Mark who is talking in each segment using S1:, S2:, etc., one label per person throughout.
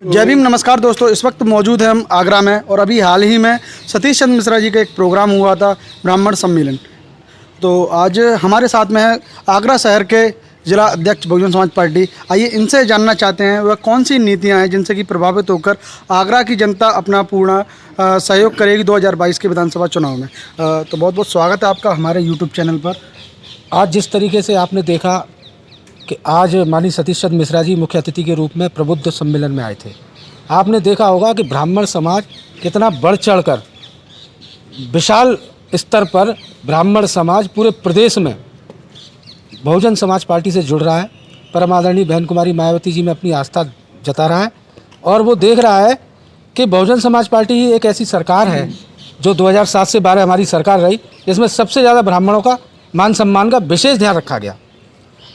S1: जय भीम। नमस्कार दोस्तों, इस वक्त मौजूद है हम आगरा में और अभी हाल ही में सतीश चंद्र मिश्रा जी का एक प्रोग्राम हुआ था, ब्राह्मण सम्मेलन। तो आज हमारे साथ में है आगरा शहर के जिला अध्यक्ष बहुजन समाज पार्टी। आइए इनसे जानना चाहते हैं वह कौन सी नीतियां हैं जिनसे कि प्रभावित होकर आगरा की जनता अपना पूर्ण सहयोग करेगी 2022 के विधानसभा चुनाव में। तो बहुत बहुत स्वागत है आपका हमारे यूट्यूब चैनल पर।
S2: आज जिस तरीके से आपने देखा कि आज माननीय सतीश चंद्र मिश्रा जी मुख्य अतिथि के रूप में प्रबुद्ध सम्मेलन में आए थे, आपने देखा होगा कि ब्राह्मण समाज कितना बढ़ चढ़कर विशाल स्तर पर ब्राह्मण समाज पूरे प्रदेश में बहुजन समाज पार्टी से जुड़ रहा है। परम आदरणीय बहन कुमारी मायावती जी में अपनी आस्था जता रहा है और वो देख रहा है कि बहुजन समाज पार्टी ही एक ऐसी सरकार है जो 2007 से 12 हमारी सरकार रही, जिसमें सबसे ज़्यादा ब्राह्मणों का मान सम्मान का विशेष ध्यान रखा गया।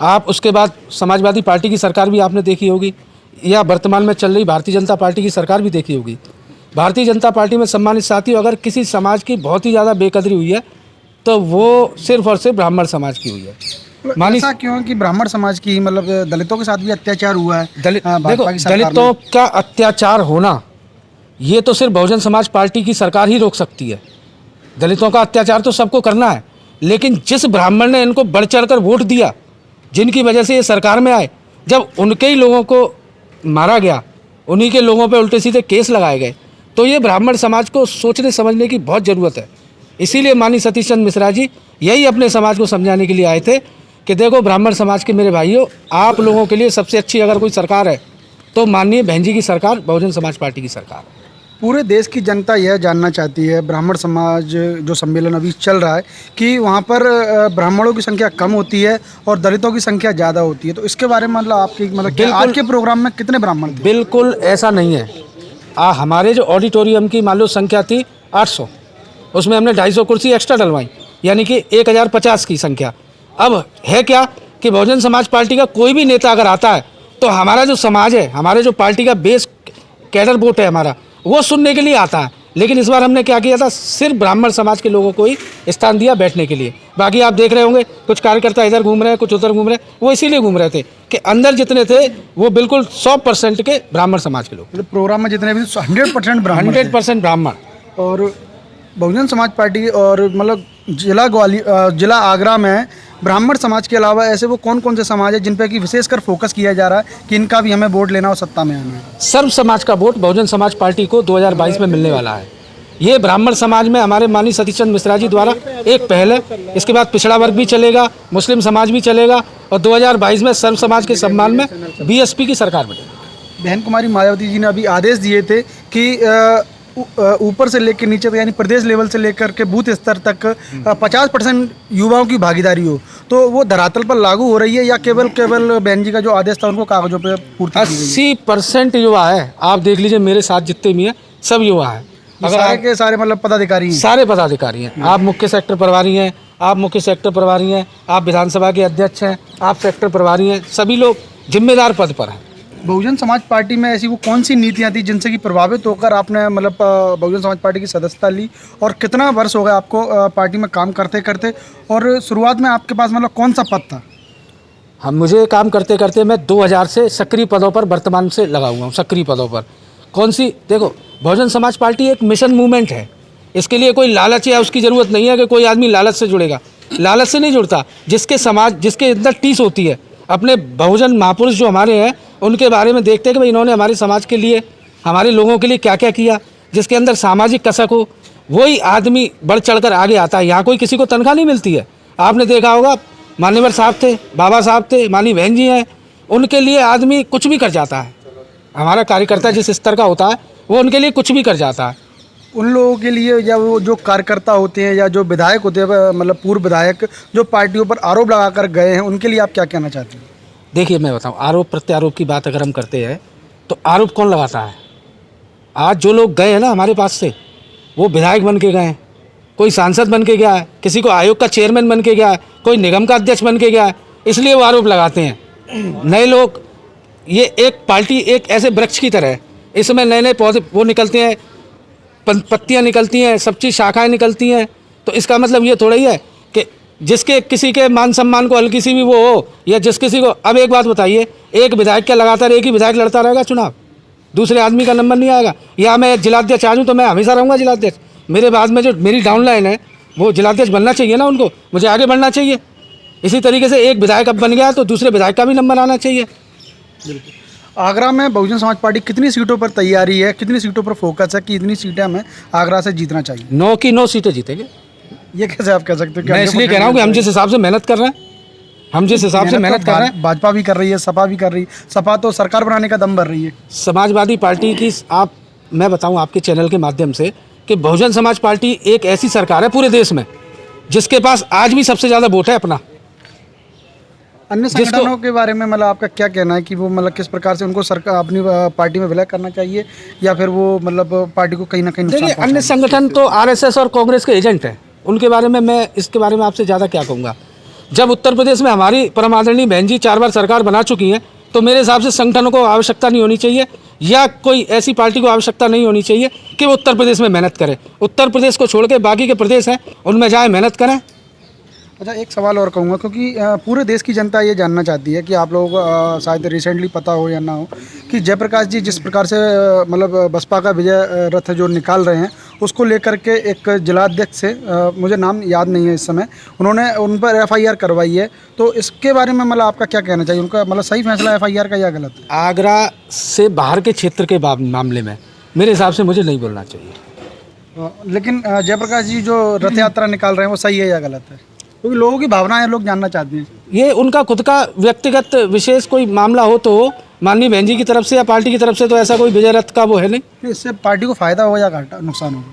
S2: आप उसके बाद समाजवादी पार्टी की सरकार भी आपने देखी होगी, या वर्तमान में चल रही भारतीय जनता पार्टी की सरकार भी देखी होगी। भारतीय जनता पार्टी में सम्मानित साथियों, अगर किसी समाज की बहुत ही ज़्यादा बेकदरी हुई है तो वो सिर्फ और सिर्फ ब्राह्मण समाज की हुई है।
S1: ऐसा क्यों कि ब्राह्मण समाज की मतलब दलितों के साथ भी अत्याचार हुआ है?
S2: देखो, दलितों का अत्याचार होना ये तो सिर्फ बहुजन समाज पार्टी की सरकार ही रोक सकती है। दलितों का अत्याचार तो सबको करना है, लेकिन जिस ब्राह्मण ने इनको बढ़ चढ़कर वोट दिया, जिनकी वजह से ये सरकार में आए, जब उनके ही लोगों को मारा गया, उन्हीं के लोगों पे उल्टे सीधे केस लगाए गए, तो ये ब्राह्मण समाज को सोचने समझने की बहुत ज़रूरत है। इसीलिए माननीय सतीश चंद्र मिश्रा जी यही अपने समाज को समझाने के लिए आए थे कि देखो ब्राह्मण समाज के मेरे भाइयों, आप लोगों के लिए सबसे अच्छी अगर कोई सरकार है तो माननीय बहन जी की सरकार, बहुजन समाज पार्टी की सरकार है।
S1: पूरे देश की जनता यह जानना चाहती है, ब्राह्मण समाज जो सम्मेलन अभी चल रहा है, कि वहाँ पर ब्राह्मणों की संख्या कम होती है और दलितों की संख्या ज़्यादा होती है। तो इसके बारे में मतलब आपकी आज के प्रोग्राम में कितने ब्राह्मण थे?
S2: बिल्कुल ऐसा नहीं है। हमारे जो ऑडिटोरियम की मान लो संख्या थी 800, उसमें हमने 250 कुर्सी एक्स्ट्रा डलवाई, यानी कि 1050 की संख्या। अब है क्या कि बहुजन समाज पार्टी का कोई भी नेता अगर आता है तो हमारा जो समाज है, हमारे जो पार्टी का बेस कैडर वोट है हमारा, वो सुनने के लिए आता है। लेकिन इस बार हमने क्या किया था, सिर्फ ब्राह्मण समाज के लोगों को ही स्थान दिया बैठने के लिए। बाकी आप देख रहे होंगे कुछ कार्यकर्ता इधर घूम रहे हैं, कुछ उधर घूम रहे हैं। वो इसीलिए घूम रहे थे कि अंदर जितने थे वो बिल्कुल 100% के ब्राह्मण समाज के लोग।
S1: प्रोग्राम में जितने भी 100% ब्राह्मण,
S2: 100% ब्राह्मण।
S1: और बहुजन समाज पार्टी और मतलब जिला आगरा में ब्राह्मण समाज के अलावा ऐसे वो कौन कौन से समाज है जिन पर कि विशेषकर फोकस किया जा रहा है कि इनका भी हमें वोट लेना और सत्ता में आना है?
S2: सर्व समाज का वोट बहुजन समाज पार्टी को 2022 में मिलने वाला है। ये ब्राह्मण समाज में हमारे माननीय सतीश चंद्र मिश्रा जी द्वारा एक पहल है। इसके बाद पिछड़ा वर्ग भी चलेगा, मुस्लिम समाज भी चलेगा और 2022 में सर्व समाज के सम्मान में बीएसपी की सरकार बनेगी।
S1: बहन कुमारी मायावती जी ने अभी आदेश दिए थे कि ऊपर से लेकर नीचे तक, यानी प्रदेश लेवल से लेकर के बूथ स्तर तक 50% युवाओं की भागीदारी हो। तो वो धरातल पर लागू हो रही है या केवल बहन जी का जो आदेश था उनको कागजों पर पूर्ति?
S2: 80% युवा है। आप देख लीजिए मेरे साथ जितने भी हैं सब युवा हैं।
S1: अगर सारे के सारे मतलब पदाधिकारी हैं?
S2: सारे पदाधिकारी हैं। आप मुख्य सेक्टर प्रभारी हैं, आप मुख्य सेक्टर प्रभारी हैं, आप विधानसभा के अध्यक्ष हैं, आप सेक्टर प्रभारी हैं, सभी लोग जिम्मेदार पद पर हैं।
S1: बहुजन समाज पार्टी में ऐसी वो कौन सी नीतियां थी जिनसे कि प्रभावित होकर आपने मतलब बहुजन समाज पार्टी की सदस्यता ली, और कितना वर्ष हो गया आपको पार्टी में काम करते करते, और शुरुआत में आपके पास मतलब कौन सा पद था?
S2: मुझे काम करते करते मैं 2000 से सक्रिय पदों पर वर्तमान से लगा हुआ हूँ। सक्रिय पदों पर कौन सी, देखो बहुजन समाज पार्टी एक मिशन मूवमेंट है। इसके लिए कोई लालच या उसकी ज़रूरत नहीं है कि कोई आदमी लालच से जुड़ेगा। लालच से नहीं जुड़ता। जिसके अंदर टीस होती है, अपने बहुजन महापुरुष जो हमारे हैं उनके बारे में देखते हैं कि भाई इन्होंने हमारे समाज के लिए, हमारे लोगों के लिए क्या क्या किया, जिसके अंदर सामाजिक कसक हो, वही आदमी बढ़ चढ़कर आगे आता है। यहाँ कोई किसी को तनख्वाह नहीं मिलती है। आपने देखा होगा मान्यवर साहब थे, बाबा साहब थे, माननीय बहन जी हैं, उनके लिए आदमी कुछ भी कर जाता है। हमारा कार्यकर्ता जिस स्तर का होता है वो उनके लिए कुछ भी कर जाता है।
S1: उन लोगों के लिए, या वो जो कार्यकर्ता होते हैं या जो विधायक होते हैं, मतलब पूर्व विधायक जो पार्टियों पर आरोप लगाकर गए हैं, उनके लिए आप क्या कहना चाहते हैं?
S2: देखिए मैं बताऊं, आरोप प्रत्यारोप की बात अगर हम करते हैं तो आरोप कौन लगाता है? आज जो लोग गए हैं ना हमारे पास से, वो विधायक बन के गए हैं, कोई सांसद बन के गया है, किसी को आयोग का चेयरमैन बन के गया है, कोई निगम का अध्यक्ष बन के गया है, इसलिए वो आरोप लगाते हैं। नए लोग, ये एक पार्टी एक ऐसे वृक्ष की तरह है, इसमें नए नए पौधे वो निकलते हैं, पत्तियाँ निकलती हैं, सब चीज़ शाखाएँ निकलती हैं। तो इसका मतलब ये थोड़ा ही है कि जिसके किसी के मान सम्मान को हल्की सी भी वो हो, या जिस किसी को, अब एक बात बताइए, एक विधायक क्या लगातार एक ही विधायक लड़ता रहेगा चुनाव? दूसरे आदमी का नंबर नहीं आएगा। या मैं जिलाध्यक्ष आ जाऊँ तो मैं हमेशा रहूँगा जिलाध्यक्ष, मेरे बाद में जो मेरी डाउन लाइन है वो जिलाध्यक्ष बनना चाहिए ना, उनको मुझे आगे बढ़ना चाहिए। इसी तरीके से एक विधायक अब बन गया तो दूसरे विधायक का भी नंबर आना चाहिए।
S1: आगरा में बहुजन समाज पार्टी कितनी सीटों पर तैयारी है, कितनी सीटों पर फोकस है कि इतनी सीटें हमें आगरा से जीतना चाहिए?
S2: 9 की 9 सीटें जीतेंगे।
S1: ये कैसे आप कह सकते हो?
S2: मैं इसलिए कह रहा हूँ कि हम जिस हिसाब से मेहनत कर रहे हैं, हम जिस हिसाब से मेहनत कर रहे हैं,
S1: भाजपा भी कर रही है, सपा भी कर रही है। सपा तो सरकार बनाने का दम भर रही है।
S2: समाजवादी पार्टी की मैं बताऊं आपके चैनल के माध्यम से कि बहुजन समाज पार्टी एक ऐसी सरकार है पूरे देश में जिसके पास आज भी सबसे ज़्यादा वोट है अपना।
S1: अन्य संगठनों के बारे में मतलब आपका क्या कहना है कि वो मतलब किस प्रकार से उनको सरकार अपनी पार्टी में विलय करना चाहिए या फिर वो मतलब पार्टी को कहीं ना कहीं नुकसान
S2: देखिए, अन्य संगठन तो आरएसएस और कांग्रेस के एजेंट हैं, उनके बारे में मैं इसके बारे में आपसे ज़्यादा क्या कहूँगा। जब उत्तर प्रदेश में हमारी परम आदरणीय बहन जी 4 बार सरकार बना चुकी हैं तो मेरे हिसाब से संगठनों को आवश्यकता नहीं होनी चाहिए या कोई ऐसी पार्टी को आवश्यकता नहीं होनी चाहिए कि वो उत्तर प्रदेश में मेहनत करे। उत्तर प्रदेश को छोड़ के बाकी के प्रदेश हैं उनमें जाए, मेहनत करें।
S1: अच्छा, एक सवाल और कहूँगा क्योंकि पूरे देश की जनता ये जानना चाहती है कि आप लोगों को शायद रिसेंटली पता हो या ना हो कि जयप्रकाश जी जिस प्रकार से मतलब बसपा का विजय रथ जो निकाल रहे हैं उसको लेकर के एक जिलाध्यक्ष से मुझे नाम याद नहीं है इस समय, उन्होंने उन पर FIR करवाई है। तो इसके बारे में मतलब आपका क्या कहना चाहिए? उनका मतलब सही फैसला FIR का या गलत?
S2: आगरा से बाहर के क्षेत्र के मामले में मेरे हिसाब से मुझे नहीं बोलना चाहिए।
S1: लेकिन जयप्रकाश जी जो रथ यात्रा निकाल रहे हैं वो सही है या गलत है? क्योंकि लोगों की भावनाएं लोग जानना चाहते हैं।
S2: ये उनका खुद का व्यक्तिगत विशेष कोई मामला हो तो माननीय बहन जी की तरफ से या पार्टी की तरफ से तो ऐसा कोई विजय रथ का वो है नहीं।
S1: इससे पार्टी को फायदा हो या घाटा नुकसान होगा?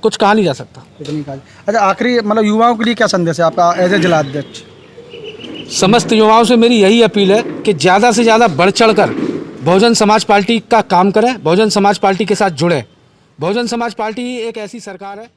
S2: कुछ कहा नहीं जा सकता।
S1: इतनी कहा। अच्छा, आखिरी मतलब युवाओं के लिए क्या संदेश है आपका एज ए जिलाध्यक्ष?
S2: समस्त युवाओं से मेरी यही अपील है कि ज़्यादा से ज़्यादा बढ़ चढ़ कर बहुजन समाज पार्टी का काम करें, बहुजन समाज पार्टी के साथ जुड़े। बहुजन समाज पार्टी एक ऐसी सरकार है